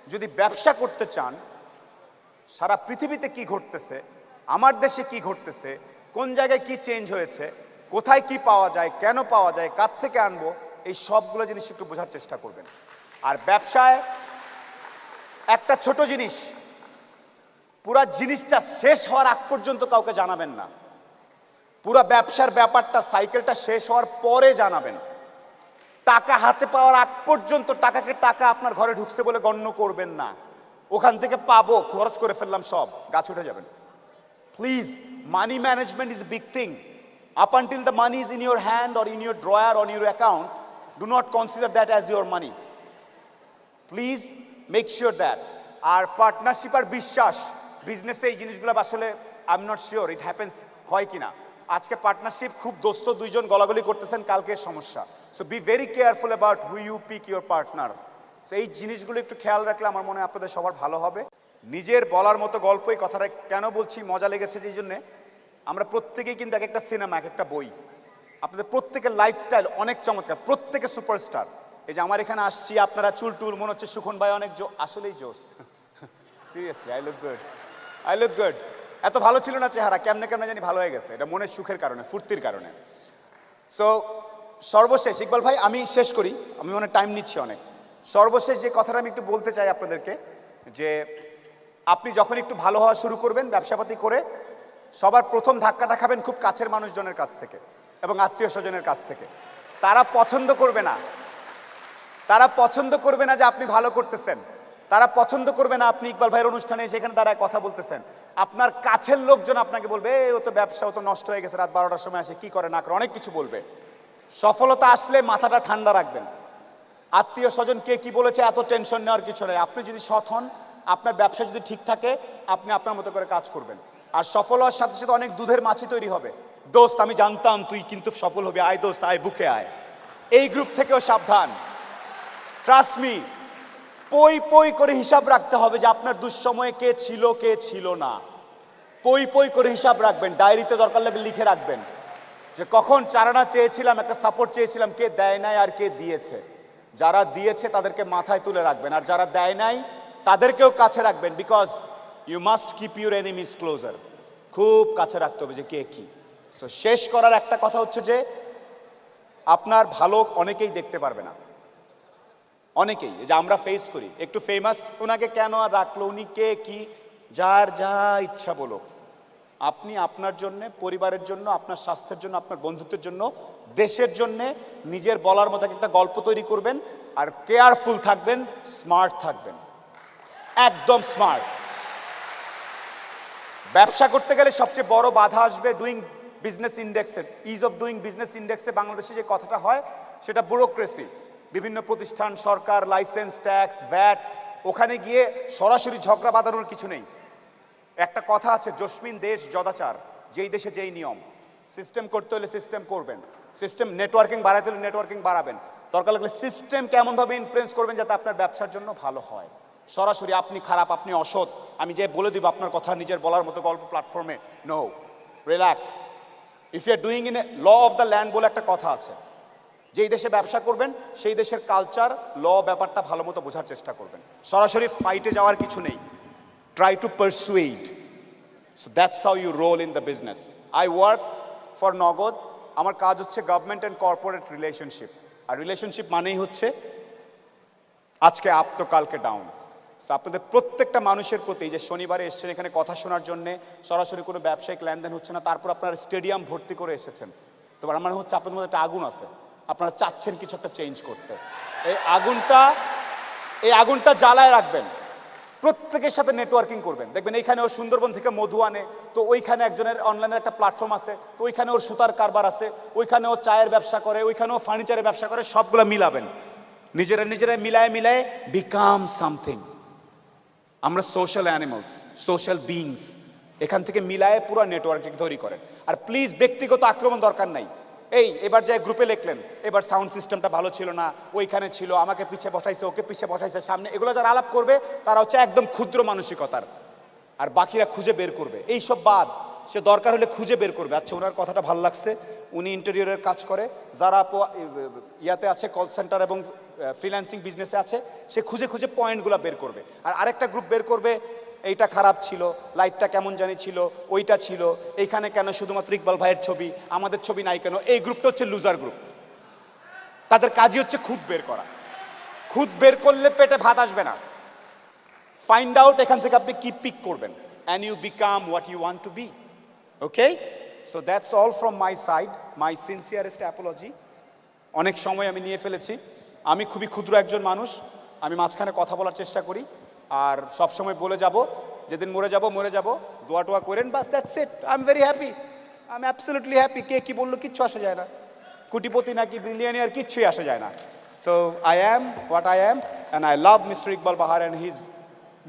যদি ব্যবসা করতে চান, সারা পৃথিবীতে কি ঘটতেছে, আমার দেশে কি ঘটতেছে, কোন জায়গায় কি চেঞ্জ হয়েছে, কোথায় কি পাওয়া যায়, কেন পাওয়া যায়, কার থেকে আনবো, এই সবগুলো জিনিস একটু বোঝার চেষ্টা করবেন। আর ব্যবসায় একটা ছোট জিনিস, পুরা জিনিসটা শেষ হওয়ার আগ পর্যন্ত কাউকে জানাবেন না। পুরা ব্যবসার ব্যাপারটা, সাইকেলটা শেষ হওয়ার পরে জানাবেন। টাকা হাতে পাওয়ার আগ পর্যন্ত টাকাকে টাকা আপনার ঘরে ঢুকছে বলে গণ্য করবেন না। ওখান থেকে পাবো, খরচ করে ফেললাম, সব গাছ উঠে যাবেন। Please, money management is big thing. Up until the money is in your hand or in your drawer or in your account, do not consider that as your money. Please make sure that. আর partnership আর বিশ্বাস বিজনেসে এই জিনিসগুলো আসলে I am not sure it happens হয় কিনা। আজকে পার্টনারশিপ খুব দোস্ত দুইজন গলাগলি করতেছেন, কালকে সমস্যা। So be very careful about who you pick your partner. So এই জিনিসগুলো একটু খেয়াল রাখলে আমার মনে হয় আপনাদের সবার ভালো হবে। নিজের বলার মতো গল্প, এই কথাটা কেন বলছি, মজা লেগেছে যেই জন্যে, আমরা প্রত্যেকেই কিন্তু এক একটা সিনেমা, এক একটা বই। আপনাদের প্রত্যেকের লাইফস্টাইল অনেক চমৎকার, প্রত্যেকে সুপারস্টার। এই যে আমার এখানে আসছি, আপনারা চুল টুল, মনে হচ্ছে সুখন ভাই অনেক আসলেই জোস। Seriously I look good, I look good. এত ভালো ছিল না চেহারা, কেমনে কেমনে জানি ভালো হয়ে গেছে। এটা মনের সুখের কারণে, ফুর্তির কারণে। সো সর্বশেষ ইকবাল ভাই, আমি শেষ করি, আমি মনে টাইম নিচ্ছি অনেক। সর্বশেষ যে কথাটা আমি একটু বলতে চাই আপনাদেরকে, যে আপনি যখন একটু ভালো হওয়া শুরু করবেন ব্যবসাপাতি করে, সবার প্রথম ধাক্কাটা খাবেন খুব কাছের মানুষজনের কাছ থেকে এবং আত্মীয় স্বজনের কাছ থেকে। তারা পছন্দ করবে না, তারা পছন্দ করবে না যে আপনি ভালো করতেছেন, তারা পছন্দ করবে না আপনি ইকবাল ভাইয়ের অনুষ্ঠানে সেখানে তারা কথা বলতেছেন। আপনার কাছের লোকজন আপনাকে বলবে, ও তো ব্যবসা, ও তো নষ্ট হয়ে গেছে, রাত 12টার সময় আসে, কি করে না করে, অনেক কিছু বলবে। সফলতা আসলে মাথাটা ঠান্ডা রাখবেন। আত্মীয় স্বজন কে কি বলেছে এত টেনশন নেওয়ার কিছু নেই। আপনি যদি সৎ হন, আপনার ব্যবসা যদি ঠিক থাকে, আপনি আপনার মতো করে কাজ করবেন। আর সফল হওয়ার সাথে সাথে অনেক দুধের মাছি তৈরি হবে। দোস্ত আমি জানতাম তুই কিন্তু সফল হবি, আয় দোস্ত আয়, বুকে আয়। এই গ্রুপ থেকেও সাবধান। ট্রাস্ট মি, পই পই করে হিসাব রাখতে হবে যে আপনার দুঃসময়ে কে ছিল কে ছিল না। পই পই করে হিসাব রাখবেন, ডায়েরিতে দরকার লাগলে লিখে রাখবেন যে কখন চারানা চেয়েছিলাম, একটা সাপোর্ট চেয়েছিলাম, কে দেয় নাই আর কে দিয়েছে। যারা দিয়েছে তাদেরকে মাথায় তুলে রাখবেন, আর যারা দেয় নাই তাদেরকেও কাছে রাখবেন। Because you must keep your enemies closer. খুব কাছে রাখতে হবে যে কে কি। সো শেষ করার একটা কথা হচ্ছে যে আপনার ভালো অনেকেই দেখতে পারবে না, অনেকেই। যে আমরা ফেস করি, একটু ফেমাস, ওনাকে কেন আর রাখলো, উনি কে কি, যার যা ইচ্ছা বলো। আপনি আপনার জন্যে, পরিবারের জন্য, আপনার স্বাস্থ্যের জন্য, আপনার বন্ধুত্বের জন্য, দেশের জন্যে নিজের বলার মতো একটা গল্প তৈরি করবেন। আর কেয়ারফুল থাকবেন, স্মার্ট থাকবেন, একদম স্মার্ট। ব্যবসা করতে গেলে সবচেয়ে বড় বাধা আসবে ডুইং বিজনেস ইন্ডেক্সে, ইজ অফ ডুইং বিজনেস ইন্ডেক্সে বাংলাদেশে যে কথাটা হয় সেটা ব্যুরোক্রেসি। বিভিন্ন প্রতিষ্ঠান, সরকার, লাইসেন্স, ট্যাক্স, ভ্যাট, ওখানে গিয়ে সরাসরি ঝগড়া বাঁধানোর কিছু নেই। একটা কথা আছে, জসমিন দেশ জদাচার, যেই দেশে যেই নিয়ম। সিস্টেম করতে হলে সিস্টেম করবেন, সিস্টেম নেটওয়ার্কিং বাড়াতে হলে নেটওয়ার্কিং বাড়াবেন, দরকার লাগলে সিস্টেম কেমনভাবে ইনফ্লুয়েন্স করবেন যাতে আপনার ব্যবসার জন্য ভালো হয়। সরাসরি আপনি খারাপ, আপনি অসৎ, আমি যে বলে দিব আপনার কথা নিজের বলার মতো গল্প প্ল্যাটফর্মে, no, relax. If you are doing in a law of the land বলে একটা কথা আছে, যেই দেশে ব্যবসা করবেন সেই দেশের কালচার, ল, ব্যাপারটা ভালো মতো বোঝার চেষ্টা করবেন। সরাসরি ফাইটে যাওয়ার কিছু নেই। Try to persuade. So that's how you roll in the business. I work for Nagad. আমার কাজ হচ্ছে গভর্নমেন্ট অ্যান্ড কর্পোরেট রিলেশনশিপ। আর রিলেশনশিপ মানেই হচ্ছে আজকে আপ তো কালকে ডাউন। আপনাদের প্রত্যেকটা মানুষের প্রতি, যে শনিবারে এসছেন এখানে কথা শোনার জন্য, সরাসরি কোনো ব্যবসায়িক লেনদেন হচ্ছে না, তারপর আপনারা স্টেডিয়াম ভর্তি করে এসেছেন, তো আমার মনে হচ্ছে আপনাদের মধ্যে একটা আগুন আছে, আপনারা চাচ্ছেন কিছু একটা চেঞ্জ করতে। এই আগুনটা জ্বালায় রাখবেন, প্রত্যেকের সাথে নেটওয়ার্কিং করবেন। দেখবেন এইখানে ওর সুন্দরবন থেকে মধু আনে, তো ওইখানে একজনের অনলাইনের একটা প্ল্যাটফর্ম আছে, তো ওইখানে ওর সুতার কারবার আছে, ওইখানে ও চায়ের ব্যবসা করে, ওইখানে ও ফার্নিচারের ব্যবসা করে, সবগুলো মিলাবেন, নিজেরা মিলায় বিকাম সামথিং। আমরা সোশ্যাল অ্যানিমালস, সোশ্যাল বিইংস, এখান থেকে মিলায়ে পুরো নেটওয়ার্কিং তৈরি করেন। আর প্লিজ ব্যক্তিগত আক্রমণ দরকার নাই। এবার যে গ্রুপে লিখলেন, এবার সাউন্ড সিস্টেমটা ভালো ছিল না, ওইখানে ছিল, আমাকে পিছিয়ে বসাইছে, ওকে পিছিয়ে বসাইছে, সামনে, এগুলো যারা আলাপ করবে তারা হচ্ছে একদম ক্ষুদ্র মানসিকতার, আর বাকিরা খুঁজে বের করবে। এইসব বাদ, সে দরকার হলে খুঁজে বের করবে। আচ্ছা, ওনার কথাটা ভালো লাগছে, উনি ইন্টেরিয়রের কাজ করে, যারা ইয়াতে আছে কল সেন্টার এবং ফ্রিল্যান্সিং বিজনেসে আছে, সে খুঁজে খুঁজে পয়েন্টগুলো বের করবে। আর আরেকটা গ্রুপ বের করবে, এইটা খারাপ ছিল, লাইটটা কেমন জানি ছিল, ওইটা ছিল, এইখানে কেন শুধুমাত্র ইকবাল ভাইয়ের ছবি, আমাদের ছবি নাই কেন। এই গ্রুপটা হচ্ছে লুজার গ্রুপ। তাদের কাজই হচ্ছে খুঁত বের করা। খুঁত বের করলে পেটে ভাত আসবে না। ফাইন্ড আউট এখান থেকে আপনি কি পিক করবেন, and you become what you want to be. Okay, so that's all from my side, my sincerest apology. অনেক সময় আমি নিয়ে ফেলেছি। আমি খুবই ক্ষুদ্র একজন মানুষ, আমি মাঝখানে কথা বলার চেষ্টা করি, আর সব সময় বলে যাব যেদিন মরে যাব, দোয়া টোয়া করেন, বাস, that's it. I am very happy, I am absolutely happy. কে কি বললো কিচ্ছু আসে যায় না, কোটিপতি নাকি ব্রিলিয়ানিয়ার কিচ্ছুই আসে যায় না। So I am what I am, and I love mister Iqbal Bahar and his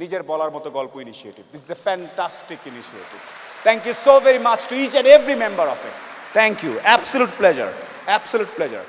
নিজের বলার মতো গল্প initiative. This is a fantastic initiative. Thank you so very much to each and every member of it. Thank you, absolute pleasure, absolute pleasure.